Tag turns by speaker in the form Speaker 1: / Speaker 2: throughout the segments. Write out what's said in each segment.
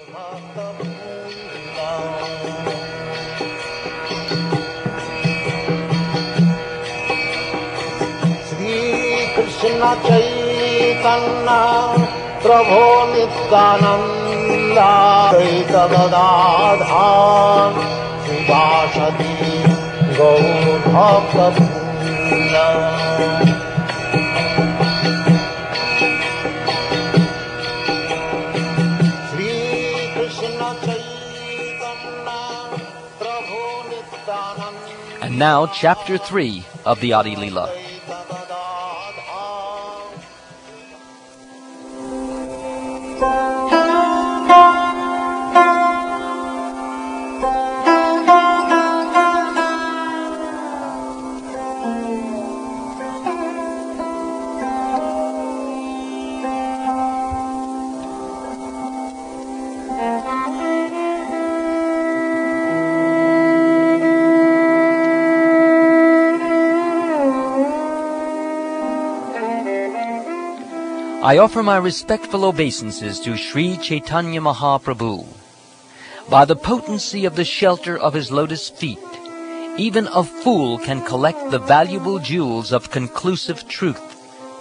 Speaker 1: Krishna Caitanya Prabhu Nityananda Advaita Gadadhar Srivasadi Gaur Bhakta Sri Krishna Caitanya Prabhu Nityananda.
Speaker 2: And now, Chapter 3 of the Adi Leela. I offer my respectful obeisances to Sri Chaitanya Mahaprabhu. By the potency of the shelter of his lotus feet, even a fool can collect the valuable jewels of conclusive truth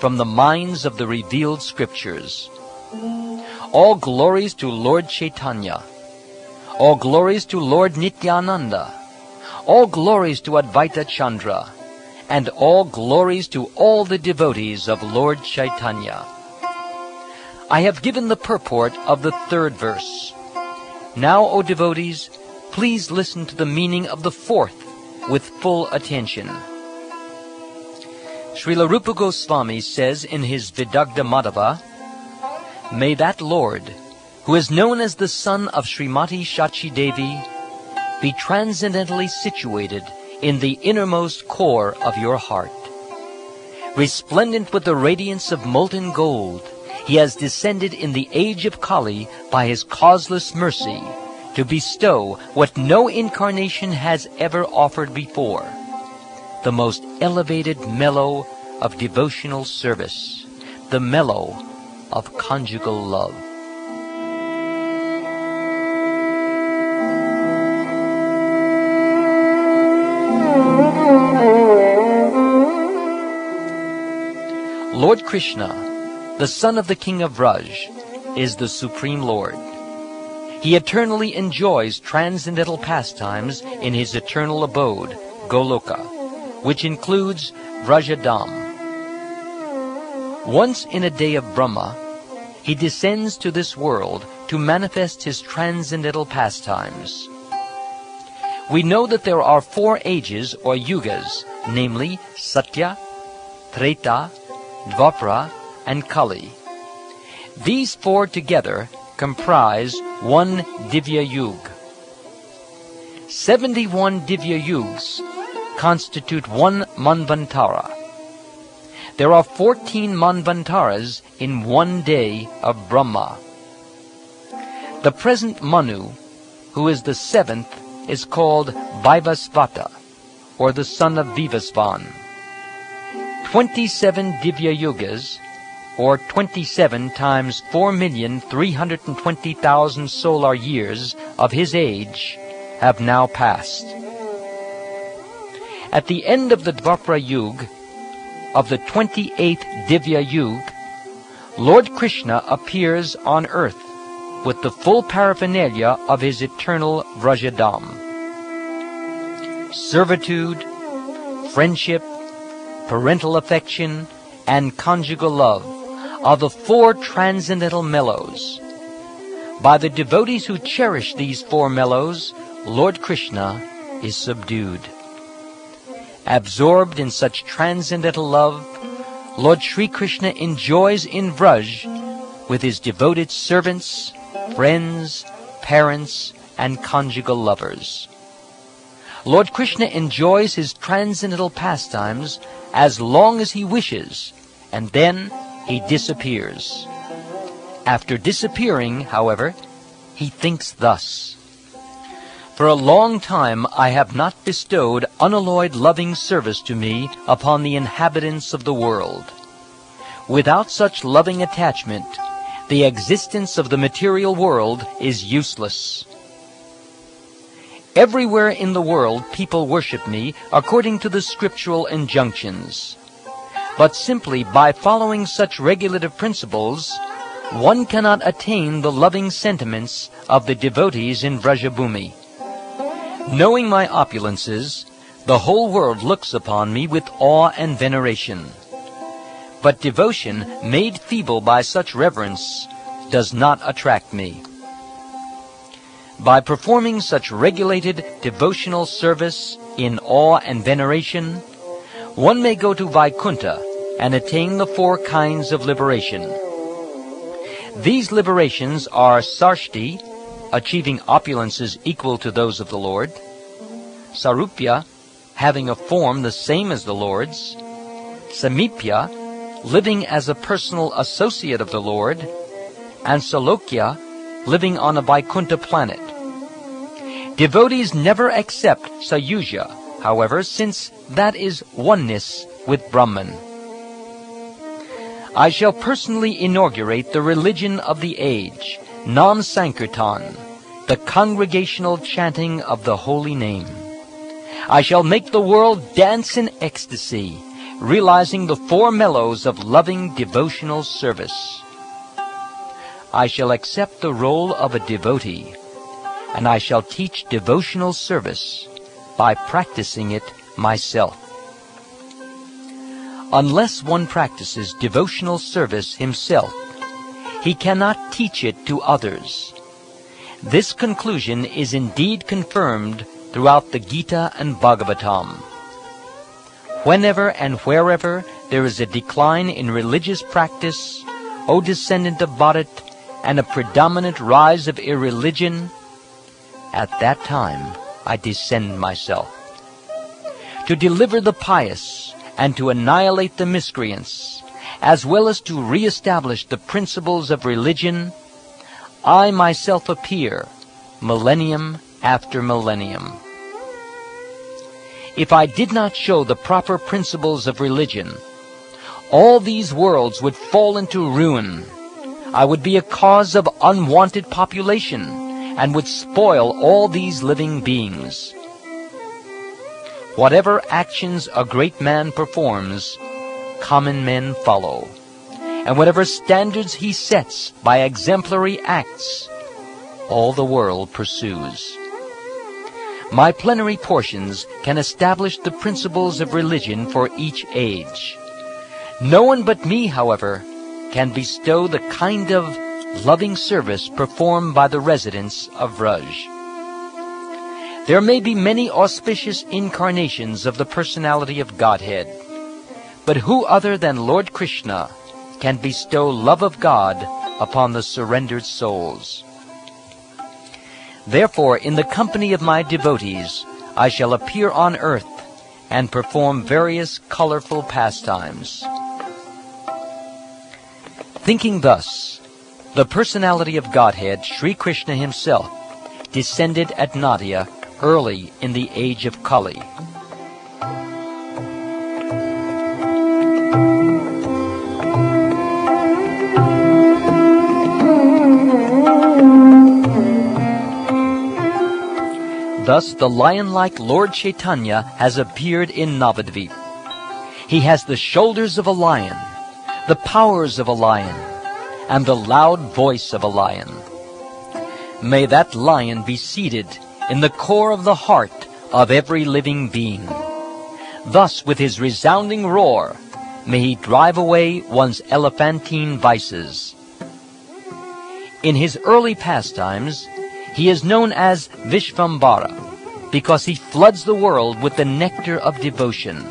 Speaker 2: from the minds of the revealed scriptures. All glories to Lord Chaitanya. All glories to Lord Nityananda. All glories to Advaita Chandra. And all glories to all the devotees of Lord Chaitanya. I have given the purport of the third verse. Now, O devotees, please listen to the meaning of the fourth with full attention. Srila Rupa Goswami says in his Vidagdha Madhava, "May that Lord, who is known as the son of Srimati Shachi Devi, be transcendently situated in the innermost core of your heart. Resplendent with the radiance of molten gold, he has descended in the age of Kali by his causeless mercy to bestow what no incarnation has ever offered before, the most elevated mellow of devotional service, the mellow of conjugal love." Lord Krishna, the son of the king of Vraj, is the Supreme Lord. He eternally enjoys transcendental pastimes in his eternal abode, Goloka, which includes Vrajadam. Once in a day of Brahma, he descends to this world to manifest his transcendental pastimes. We know that there are 4 ages or yugas, namely Satya, Treta, Dvapara, and Kali. These 4 together comprise one Divya Yug. 71 Divya Yugs constitute one Manvantara. There are 14 Manvantaras in one day of Brahma. The present Manu, who is the 7th, is called Vaivasvata, or the son of Vivasvan. 27 Divya Yugas, or 27 times 4,320,000 solar years of his age, have now passed. At the end of the Dvapara Yug, of the 28th Divya Yug, Lord Krishna appears on earth with the full paraphernalia of his eternal Vrajadam. Servitude, friendship, parental affection, and conjugal love are the 4 transcendental mellows. By the devotees who cherish these 4 mellows, Lord Krishna is subdued. Absorbed in such transcendental love, Lord Sri Krishna enjoys in Vraj with his devoted servants, friends, parents, and conjugal lovers. Lord Krishna enjoys his transcendental pastimes as long as he wishes, and then he disappears. After disappearing, however, he thinks thus: "For a long time I have not bestowed unalloyed loving service to me upon the inhabitants of the world. Without such loving attachment, the existence of the material world is useless. Everywhere in the world people worship me according to the scriptural injunctions. But simply by following such regulative principles, one cannot attain the loving sentiments of the devotees in Vrajabhumi. Knowing my opulences, the whole world looks upon me with awe and veneration. But devotion made feeble by such reverence does not attract me. By performing such regulated devotional service in awe and veneration, one may go to Vaikuntha and attain the 4 kinds of liberation. These liberations are Sarshti, achieving opulences equal to those of the Lord; Sarupya, having a form the same as the Lord's; Samipya, living as a personal associate of the Lord; and Salokya, living on a Vaikuntha planet. Devotees never accept Sayuja, however, since that is oneness with Brahman. I shall personally inaugurate the religion of the age, Nam Sankirtan, the congregational chanting of the holy name. I shall make the world dance in ecstasy, realizing the 4 mellows of loving devotional service. I shall accept the role of a devotee, and I shall teach devotional service by practicing it myself. Unless one practices devotional service himself, he cannot teach it to others. This conclusion is indeed confirmed throughout the Gita and Bhagavatam. Whenever and wherever there is a decline in religious practice, O descendant of Bharat, and a predominant rise of irreligion, at that time I descend myself. To deliver the pious and to annihilate the miscreants, as well as to re-establish the principles of religion, I myself appear, millennium after millennium. If I did not show the proper principles of religion, all these worlds would fall into ruin. I would be a cause of unwanted population and would spoil all these living beings. Whatever actions a great man performs, common men follow. And whatever standards he sets by exemplary acts, all the world pursues. My plenary portions can establish the principles of religion for each age. No one but me, however, can bestow the kind of loving service performed by the residents of Vraj. There may be many auspicious incarnations of the personality of Godhead, but who other than Lord Krishna can bestow love of God upon the surrendered souls? Therefore, in the company of my devotees, I shall appear on earth and perform various colorful pastimes. Thinking thus, the personality of Godhead, Sri Krishna himself, descended at Nadia early in the age of Kali. Thus the lion-like Lord Chaitanya has appeared in Navadvip. He has the shoulders of a lion, the powers of a lion, and the loud voice of a lion. May that lion be seated in the core of the heart of every living being. Thus, with his resounding roar, may he drive away one's elephantine vices. In his early pastimes, he is known as Vishvambara, because he floods the world with the nectar of devotion,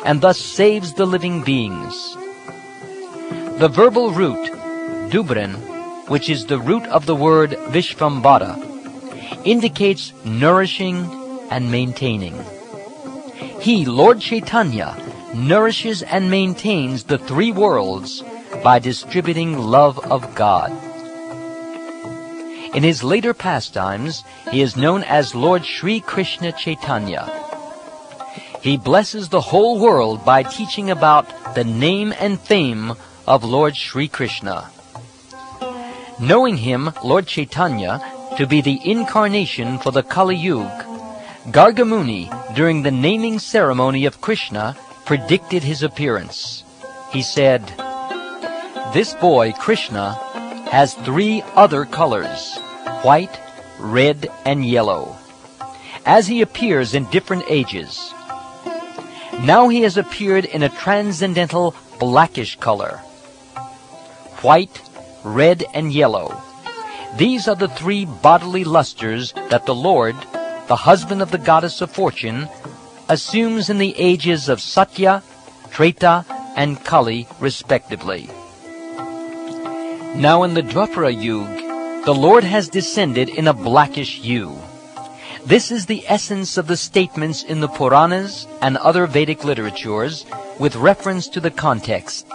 Speaker 2: and thus saves the living beings. The verbal root, Dubrin, which is the root of the word Vishvambara, indicates nourishing and maintaining. He, Lord Chaitanya, nourishes and maintains the 3 worlds by distributing love of God. In his later pastimes, he is known as Lord Sri Krishna Chaitanya. He blesses the whole world by teaching about the name and fame of Lord Sri Krishna. Knowing him, Lord Chaitanya, to be the incarnation for the Kali Yuga, Gargamuni, during the naming ceremony of Krishna, predicted his appearance. He said, "This boy, Krishna, has 3 other colors, white, red, and yellow, as he appears in different ages. Now he has appeared in a transcendental blackish color. White, red, and yellow. These are the 3 bodily lusters that the Lord, the husband of the goddess of fortune, assumes in the ages of Satya, Treta, and Kali, respectively. Now in the Dwapara Yuga, the Lord has descended in a blackish hue. This is the essence of the statements in the Puranas and other Vedic literatures with reference to the context.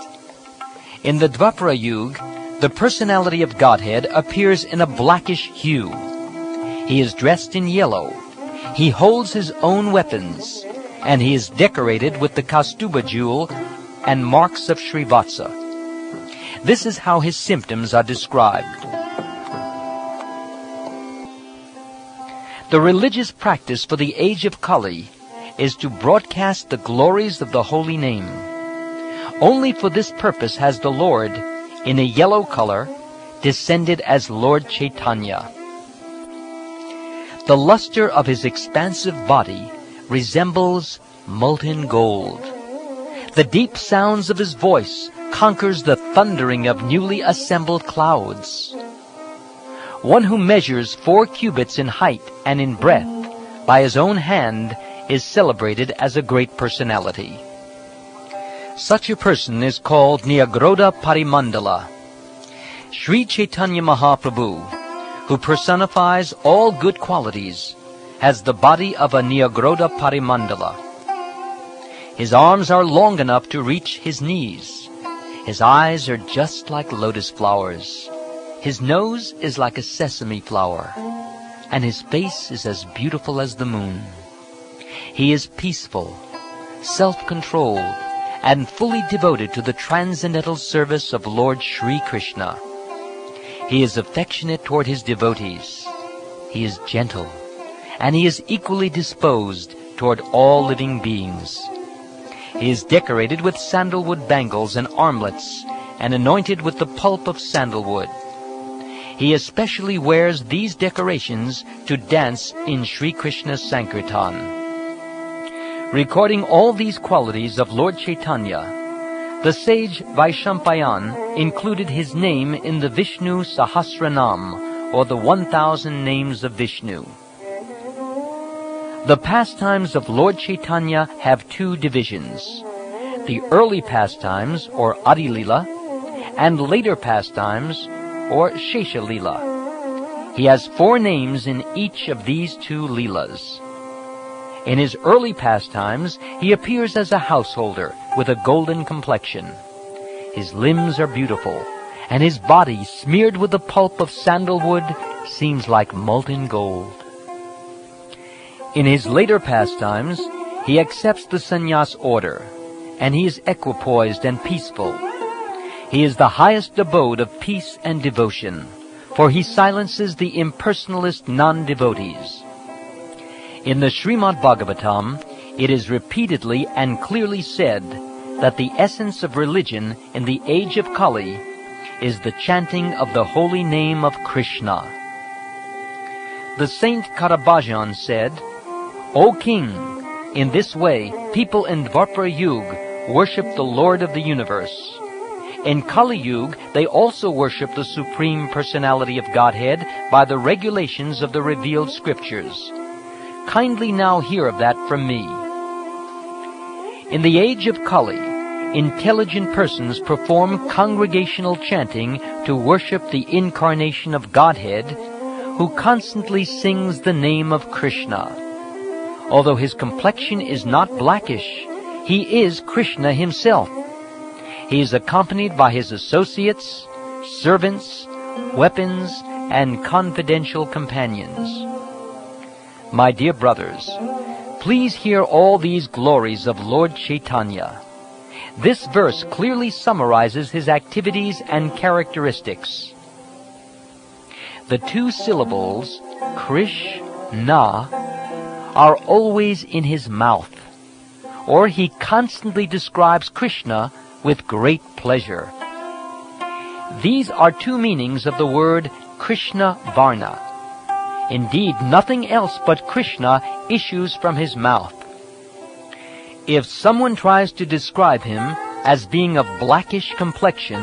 Speaker 2: In the Dwapara Yuga, the personality of Godhead appears in a blackish hue. He is dressed in yellow. He holds his own weapons, and he is decorated with the Kaustubha jewel and marks of Srivatsa. This is how his symptoms are described. The religious practice for the age of Kali is to broadcast the glories of the holy name. Only for this purpose has the Lord, in a yellow color, descended as Lord Chaitanya. The luster of his expansive body resembles molten gold. The deep sounds of his voice conquers the thundering of newly assembled clouds. One who measures 4 cubits in height and in breadth by his own hand is celebrated as a great personality. Such a person is called Nyagroda Parimandala. Sri Chaitanya Mahaprabhu, who personifies all good qualities, has the body of a Nyagroda Parimandala. His arms are long enough to reach his knees. His eyes are just like lotus flowers. His nose is like a sesame flower, and his face is as beautiful as the moon. He is peaceful, self-controlled, and fully devoted to the transcendental service of Lord Sri Krishna. He is affectionate toward his devotees. He is gentle, and he is equally disposed toward all living beings. He is decorated with sandalwood bangles and armlets, and anointed with the pulp of sandalwood. He especially wears these decorations to dance in Sri Krishna's Sankirtan. Recording all these qualities of Lord Chaitanya, the sage Vaishampayan included his name in the Vishnu Sahasranam, or the 1,000 names of Vishnu. The pastimes of Lord Chaitanya have 2 divisions: the early pastimes, or Adi Lila, and later pastimes, or Shesha Lila. He has 4 names in each of these 2 Leelas. In his early pastimes, he appears as a householder with a golden complexion. His limbs are beautiful, and his body, smeared with the pulp of sandalwood, seems like molten gold. In his later pastimes, he accepts the sannyas order, and he is equipoised and peaceful. He is the highest abode of peace and devotion, for he silences the impersonalist non-devotees. In the Srimad Bhagavatam, it is repeatedly and clearly said that the essence of religion in the age of Kali is the chanting of the holy name of Krishna. The saint Karabhajan said, "O king, in this way people in Dwapara Yuga worship the Lord of the universe. In Kali Yuga, they also worship the Supreme Personality of Godhead by the regulations of the revealed scriptures. Kindly now hear of that from me. In the age of Kali, intelligent persons perform congregational chanting to worship the incarnation of Godhead, who constantly sings the name of Krishna. Although his complexion is not blackish, he is Krishna himself. He is accompanied by his associates, servants, weapons, and confidential companions. My dear brothers, please hear all these glories of Lord Chaitanya. This verse clearly summarizes his activities and characteristics. the two syllables Krishna are always in his mouth, or he constantly describes Krishna with great pleasure. These are two meanings of the word Krishna Varna. Indeed, nothing else but Krishna issues from his mouth. If someone tries to describe him as being of blackish complexion,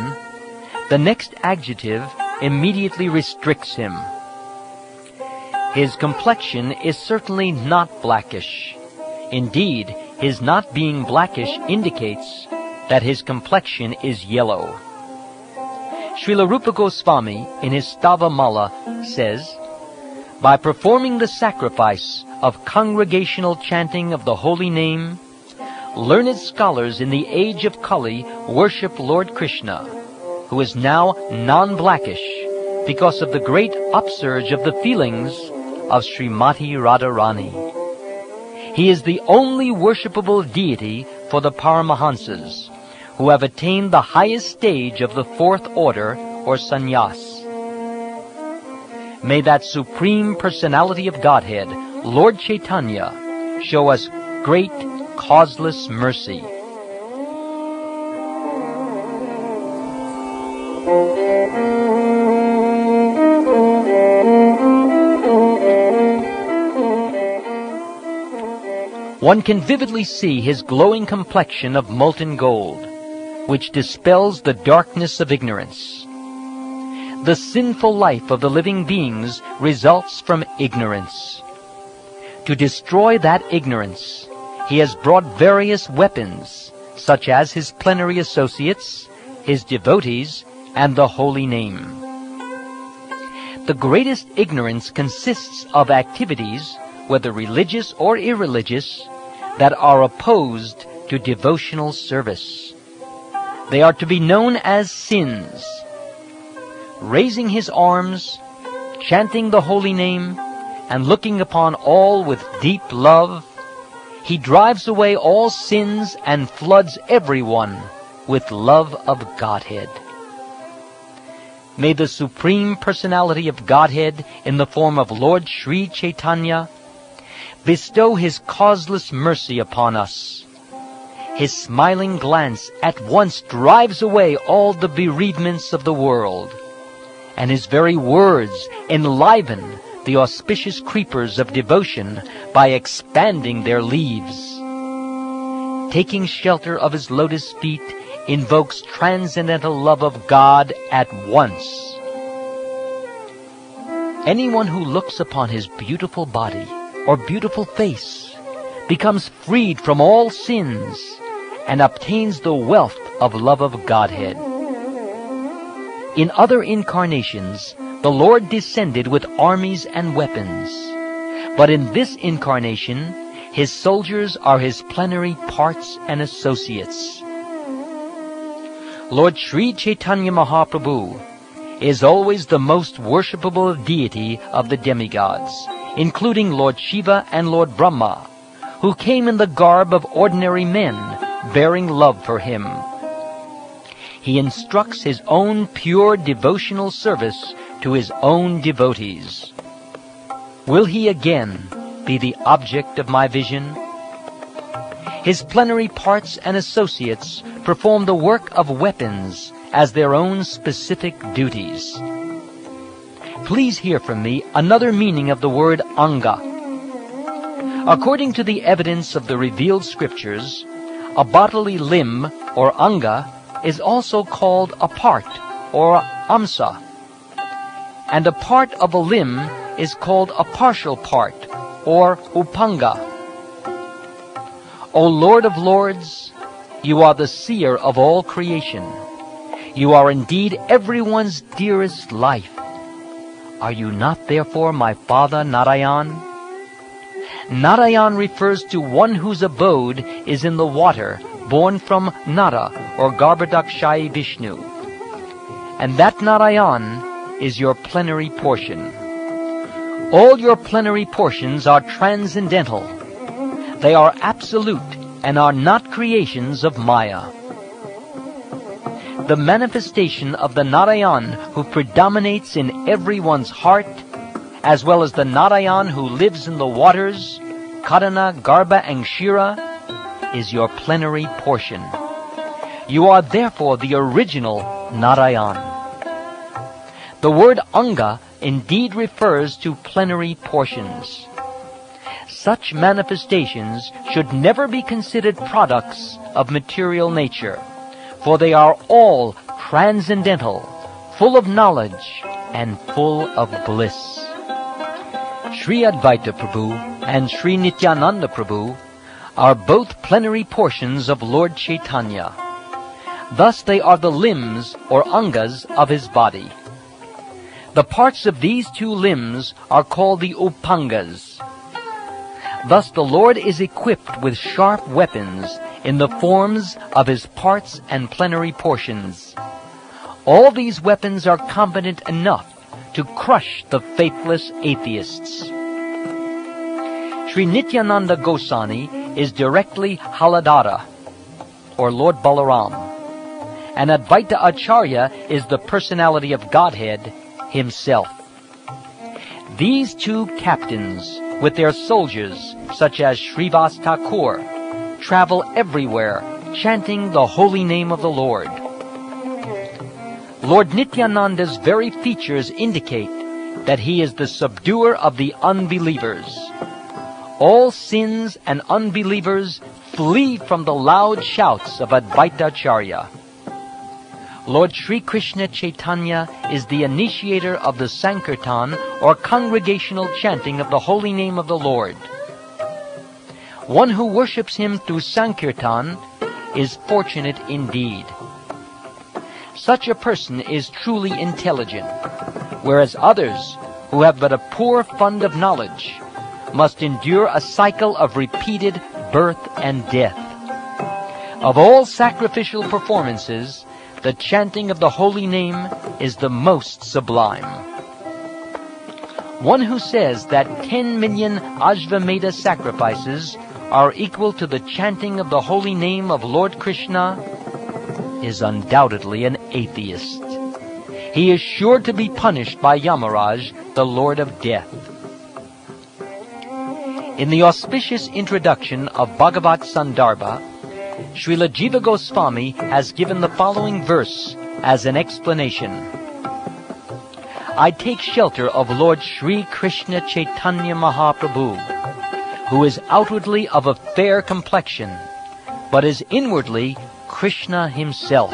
Speaker 2: the next adjective immediately restricts him. His complexion is certainly not blackish. Indeed, his not being blackish indicates that his complexion is yellow. Srila Rupa Goswami, in his Stava Mala, says, by performing the sacrifice of congregational chanting of the holy name, learned scholars in the age of Kali worship Lord Krishna, who is now non-blackish because of the great upsurge of the feelings of Srimati Radharani. He is the only worshipable deity for the Paramahansas, who have attained the highest stage of the fourth order, or sannyas. May that Supreme Personality of Godhead, Lord Chaitanya, show us great causeless mercy. One can vividly see his glowing complexion of molten gold, which dispels the darkness of ignorance. The sinful life of the living beings results from ignorance. To destroy that ignorance, he has brought various weapons, such as his plenary associates, his devotees, and the holy name. The greatest ignorance consists of activities, whether religious or irreligious, that are opposed to devotional service. They are to be known as sins. Raising his arms, chanting the holy name, and looking upon all with deep love, he drives away all sins and floods everyone with love of Godhead. May the Supreme Personality of Godhead, in the form of Lord Sri Chaitanya, bestow his causeless mercy upon us. His smiling glance at once drives away all the bereavements of the world, and his very words enliven the auspicious creepers of devotion by expanding their leaves. Taking shelter of his lotus feet invokes transcendental love of God at once. Anyone who looks upon his beautiful body or beautiful face becomes freed from all sins and obtains the wealth of love of Godhead. In other incarnations, the Lord descended with armies and weapons, but in this incarnation, his soldiers are his plenary parts and associates. Lord Sri Chaitanya Mahaprabhu is always the most worshipable deity of the demigods, including Lord Shiva and Lord Brahma, who came in the garb of ordinary men, bearing love for him. He instructs his own pure devotional service to his own devotees. Will he again be the object of my vision? His plenary parts and associates perform the work of weapons as their own specific duties. Please hear from me another meaning of the word anga. According to the evidence of the revealed scriptures, a bodily limb, or anga, is also called a part, or amsa, and a part of a limb is called a partial part, or upanga. O Lord of Lords, you are the seer of all creation. You are indeed everyone's dearest life. Are you not therefore my father Narayan? Narayan refers to one whose abode is in the water, born from Nara, or Garbhodakshayi Vishnu. And that Narayan is your plenary portion. All your plenary portions are transcendental. They are absolute and are not creations of Maya. the manifestation of the Narayan who predominates in everyone's heart, as well as the Narayan who lives in the waters, Karana, Garbha, and Shira, is your plenary portion. You are therefore the original Narayan. The word Anga indeed refers to plenary portions. Such manifestations should never be considered products of material nature, for they are all transcendental, full of knowledge, and full of bliss. Sri Advaita Prabhu and Sri Nityananda Prabhu are both plenary portions of Lord Chaitanya. Thus they are the limbs or angas of his body. The parts of these two limbs are called the upangas. Thus the Lord is equipped with sharp weapons in the forms of his parts and plenary portions. All these weapons are competent enough to crush the faithless atheists. Sri Nityananda Goswami is directly Haladhara, or Lord Balaram, and Advaita Acharya is the personality of Godhead himself. These two captains, with their soldiers, such as Srivas Thakur, travel everywhere, chanting the holy name of the Lord. Lord Nityananda's very features indicate that he is the subduer of the unbelievers. All sins and unbelievers flee from the loud shouts of Advaita Acharya. Lord Sri Krishna Chaitanya is the initiator of the Sankirtan, or congregational chanting of the holy name of the Lord. One who worships him through Sankirtan is fortunate indeed. Such a person is truly intelligent, whereas others, who have but a poor fund of knowledge, must endure a cycle of repeated birth and death. Of all sacrificial performances, the chanting of the holy name is the most sublime. One who says that 10 million Ajvameda sacrifices are equal to the chanting of the holy name of Lord Krishna is undoubtedly an atheist. He is sure to be punished by Yamaraj, the Lord of Death. In the auspicious introduction of Bhagavad Sandarbha, Srila Jiva Goswami has given the following verse as an explanation. I take shelter of Lord Sri Krishna Chaitanya Mahaprabhu, who is outwardly of a fair complexion, but is inwardly Krishna himself.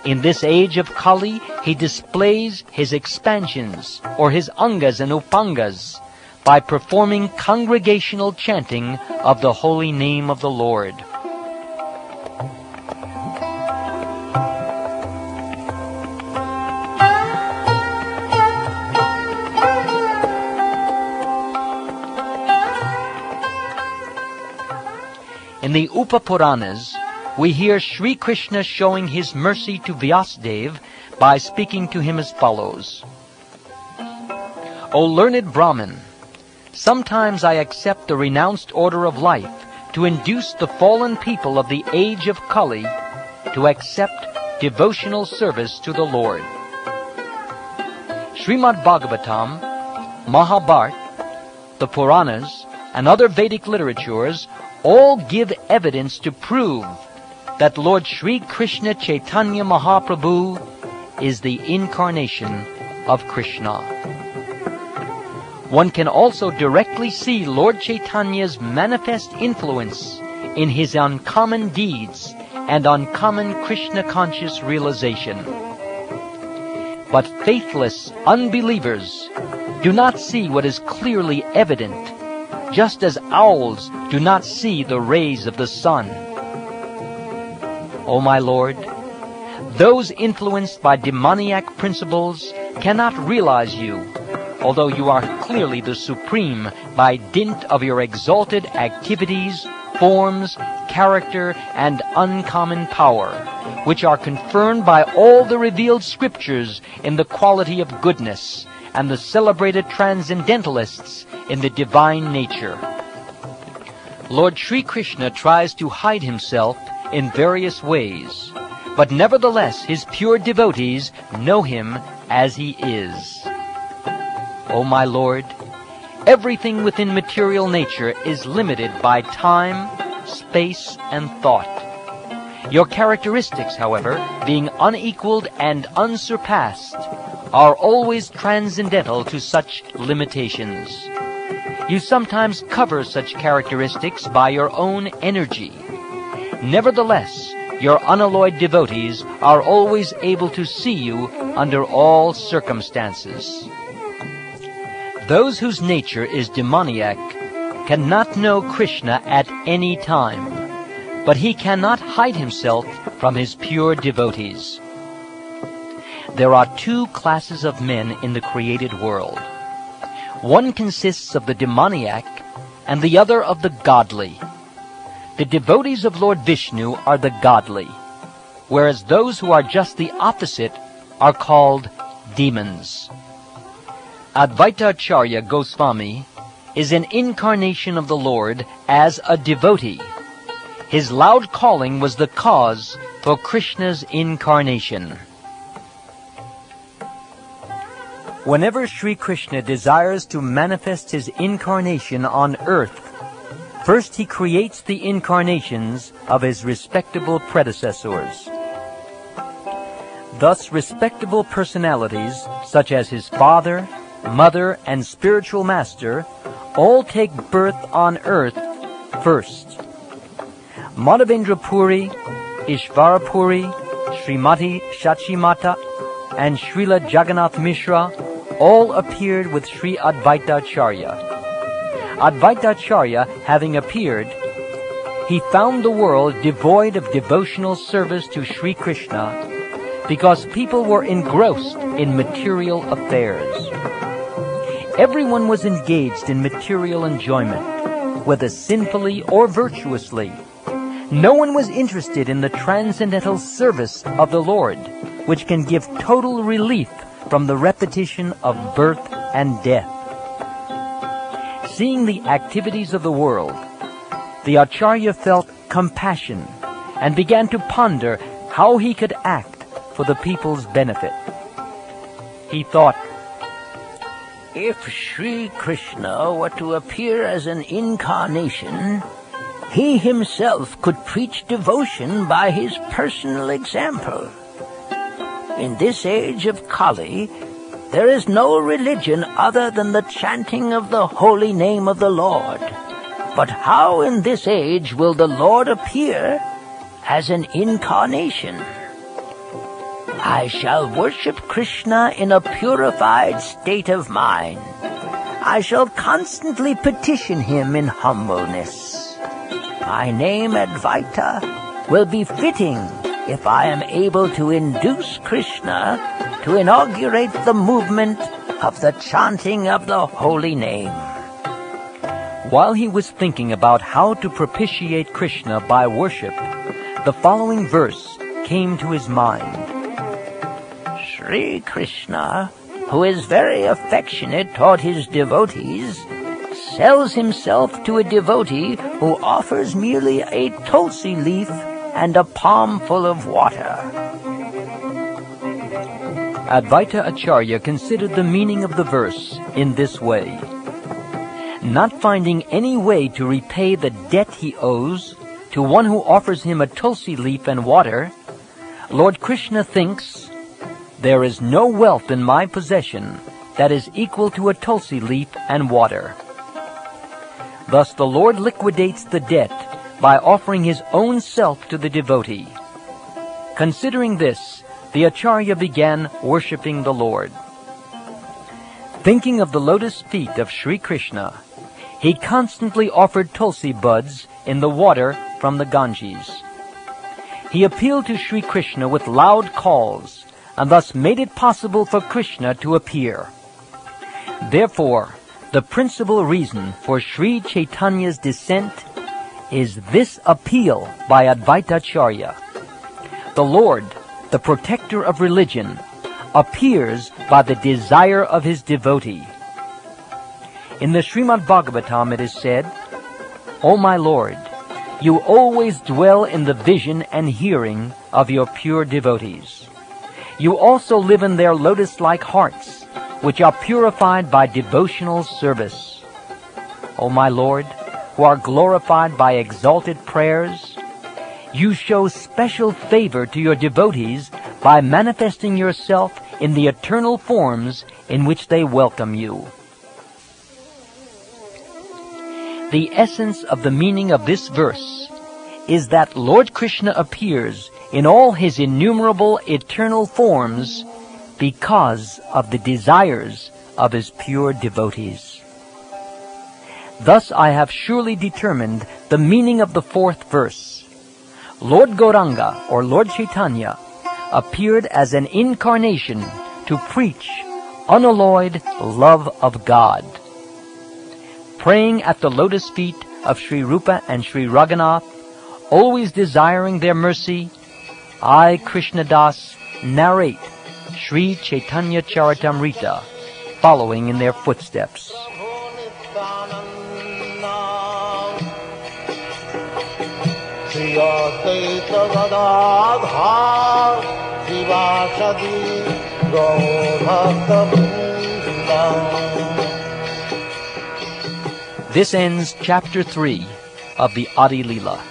Speaker 2: In this age of Kali, he displays his expansions, or his angas and upangas, by performing congregational chanting of the holy name of the Lord. In the Upapuranas, we hear Sri Krishna showing his mercy to Vyasadeva by speaking to him as follows. O learned Brahmin, sometimes I accept the renounced order of life to induce the fallen people of the age of Kali to accept devotional service to the Lord. Srimad Bhagavatam, Mahabharata, the Puranas, and other Vedic literatures all give evidence to prove that Lord Sri Krishna Chaitanya Mahaprabhu is the incarnation of Krishna. One can also directly see Lord Chaitanya's manifest influence in his uncommon deeds and uncommon Krishna-conscious realization. But faithless unbelievers do not see what is clearly evident, just as owls do not see the rays of the sun. O my Lord, those influenced by demoniac principles cannot realize you, although you are clearly the supreme by dint of your exalted activities, forms, character, and uncommon power, which are confirmed by all the revealed scriptures in the quality of goodness, and the celebrated transcendentalists in the divine nature. Lord Sri Krishna tries to hide himself in various ways, but nevertheless his pure devotees know him as he is. O my Lord, everything within material nature is limited by time, space, and thought. Your characteristics, however, being unequaled and unsurpassed, are always transcendental to such limitations. You sometimes cover such characteristics by your own energy. Nevertheless, your unalloyed devotees are always able to see you under all circumstances. Those whose nature is demoniac cannot know Krishna at any time, but he cannot hide himself from his pure devotees. There are two classes of men in the created world. One consists of the demoniac and the other of the godly. The devotees of Lord Vishnu are the godly, whereas those who are just the opposite are called demons. Advaita Acharya Goswami is an incarnation of the Lord as a devotee. His loud calling was the cause for Krishna's incarnation. Whenever Sri Krishna desires to manifest his incarnation on earth, first he creates the incarnations of his respectable predecessors. Thus, respectable personalities such as his father, mother, and spiritual master all take birth on earth first. Madhavendra Puri, Ishvara Puri, Srimati Shachimata, and Srila Jagannath Mishra all appeared with Sri Advaita Acharya. Advaita Acharya having appeared, he found the world devoid of devotional service to Sri Krishna because people were engrossed in material affairs. Everyone was engaged in material enjoyment, whether sinfully or virtuously. No one was interested in the transcendental service of the Lord, which can give total relief from the repetition of birth and death. Seeing the activities of the world, the Acharya felt compassion and began to ponder how he could act for the people's benefit. He thought, if Sri Krishna were to appear as an incarnation, he himself could preach devotion by his personal example. In this age of Kali, there is no religion other than the chanting of the holy name of the Lord. But how in this age will the Lord appear as an incarnation? I shall worship Krishna in a purified state of mind. I shall constantly petition him in humbleness. My name, Advaita, will be fitting if I am able to induce Krishna to inaugurate the movement of the chanting of the holy name. While he was thinking about how to propitiate Krishna by worship, the following verse came to his mind. Sri Krishna, who is very affectionate toward his devotees, sells himself to a devotee who offers merely a tulsi leaf and a palm full of water. Advaita Acharya considered the meaning of the verse in this way. Not finding any way to repay the debt he owes to one who offers him a tulsi leaf and water, Lord Krishna thinks, there is no wealth in my possession that is equal to a tulsi leaf and water. Thus the Lord liquidates the debt by offering his own self to the devotee. Considering this, the Acharya began worshipping the Lord. Thinking of the lotus feet of Sri Krishna, he constantly offered tulsi buds in the water from the Ganges. He appealed to Sri Krishna with loud calls, and thus made it possible for Krishna to appear. Therefore, the principal reason for Sri Chaitanya's descent is this appeal by Advaita Acharya. The Lord, the protector of religion, appears by the desire of his devotee. In the Srimad Bhagavatam it is said, O my Lord, you always dwell in the vision and hearing of your pure devotees. You also live in their lotus-like hearts, which are purified by devotional service. O my Lord, who are glorified by exalted prayers, you show special favor to your devotees by manifesting yourself in the eternal forms in which they welcome you. The essence of the meaning of this verse is that Lord Krishna appears in all his innumerable eternal forms because of the desires of his pure devotees. Thus I have surely determined the meaning of the fourth verse. Lord Gauranga, or Lord Chaitanya, appeared as an incarnation to preach unalloyed love of God. Praying at the lotus feet of Sri Rupa and Sri Raghunath, always desiring their mercy, I, Krishna Das, narrate Sri Caitanya Caritamrta, following in their footsteps. This ends Chapter 3 of the Adi Leela.